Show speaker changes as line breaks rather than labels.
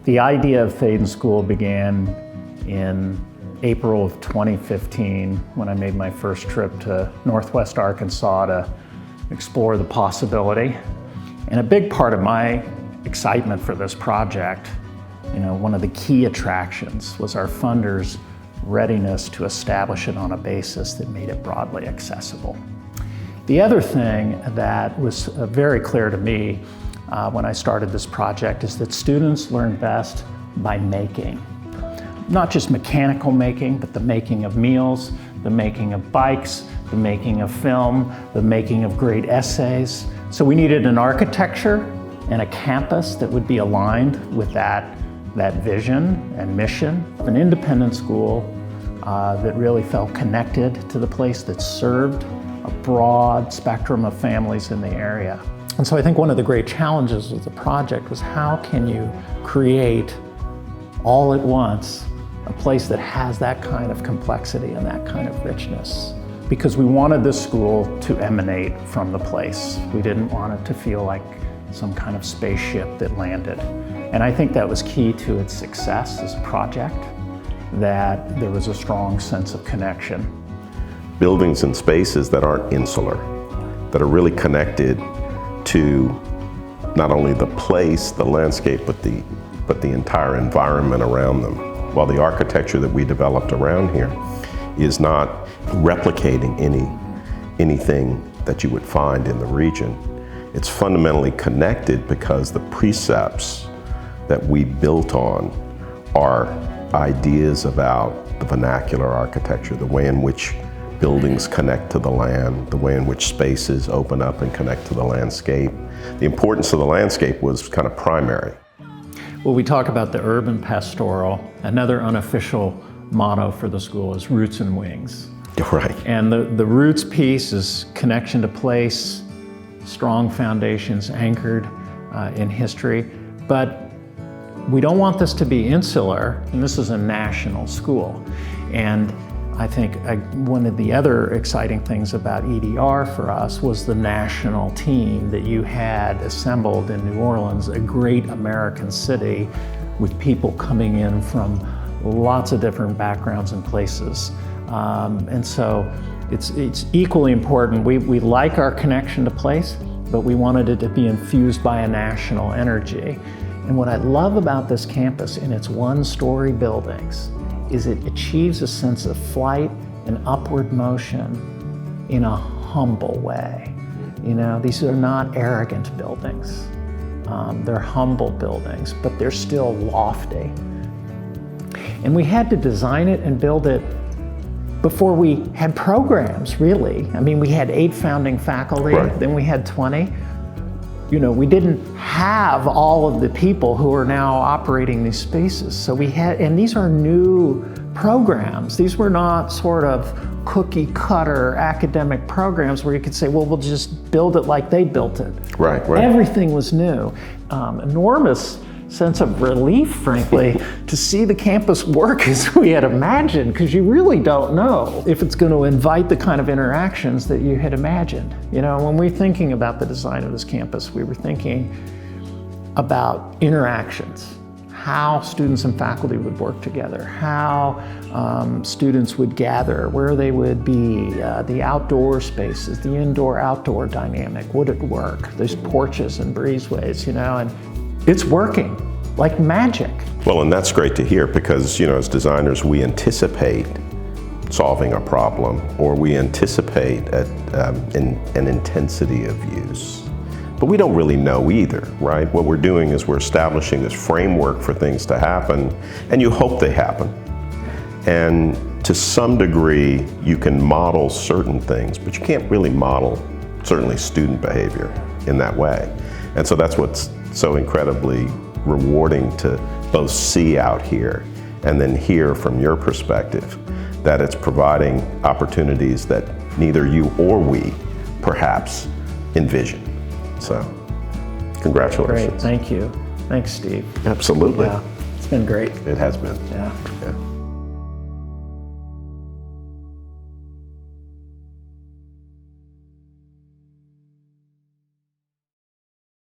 The idea of Thaden School began in April of 2015 when I made my first trip to Northwest Arkansas to explore the possibility. And a big part of my excitement for this project, one of the key attractions was our funders' readiness to establish it on a basis that made it broadly accessible. The other thing that was very clear to me when I started this project is that students learn best by making. Not just mechanical making, but the making of meals, the making of bikes, the making of film, the making of great essays. So we needed an architecture and a campus that would be aligned with that vision and mission. An independent school that really felt connected to the place, that served a broad spectrum of families in the area. And so I think one of the great challenges of the project was how can you create all at once a place that has that kind of complexity and that kind of richness. Because we wanted this school to emanate from the place. We didn't want it to feel like some kind of spaceship that landed. And I think that was key to its success as a project, that there was a strong sense of connection.
Buildings and spaces that aren't insular, that are really connected to not only the place, the landscape, but the entire environment around them. While the architecture that we developed around here is not replicating anything that you would find in the region, it's fundamentally connected because the precepts that we built on are ideas about the vernacular architecture, the way in which buildings connect to the land, the way in which spaces open up and connect to the landscape. The importance of the landscape was kind of primary.
Well, we talk about the urban pastoral. Another unofficial motto for the school is roots and wings.
Right.
And the roots piece is connection to place, strong foundations anchored in history. But we don't want this to be insular, and this is a national school. And I think one of the other exciting things about EDR for us was the national team that you had assembled in New Orleans, a great American city with people coming in from lots of different backgrounds and places. And so it's equally important. We like our connection to place, but we wanted it to be infused by a national energy. And what I love about this campus in its one-story buildings is it achieves a sense of flight and upward motion in a humble way. These are not arrogant buildings. They're humble buildings, but they're still lofty. And we had to design it and build it before we had programs, really. I mean, we had 8 founding faculty,
right.
Then we had 20. We didn't have all of the people who are now operating these spaces. So we had, and these are new programs. These were not sort of cookie cutter academic programs where you could say, well, we'll just build it like they built it.
Right.
Everything was new. Enormous sense of relief, frankly, to see the campus work as we had imagined, because you really don't know if it's going to invite the kind of interactions that you had imagined. When we're thinking about the design of this campus, we were thinking about interactions, how students and faculty would work together, how students would gather, where they would be, the outdoor spaces, the indoor-outdoor dynamic, would it work? Those porches and breezeways, and it's working like magic.
Well, and that's great to hear because, as designers, we anticipate solving a problem, or we anticipate an intensity of use. But we don't really know either, right? What we're doing is we're establishing this framework for things to happen, and you hope they happen. And to some degree, you can model certain things, but you can't really model, certainly, student behavior in that way. And so that's what's so incredibly rewarding to both see out here and then hear from your perspective that it's providing opportunities that neither you or we perhaps envision. So, congratulations.
Great, thank you. Thanks, Steve.
Absolutely.
Yeah, it's been great.
It has been.
Yeah.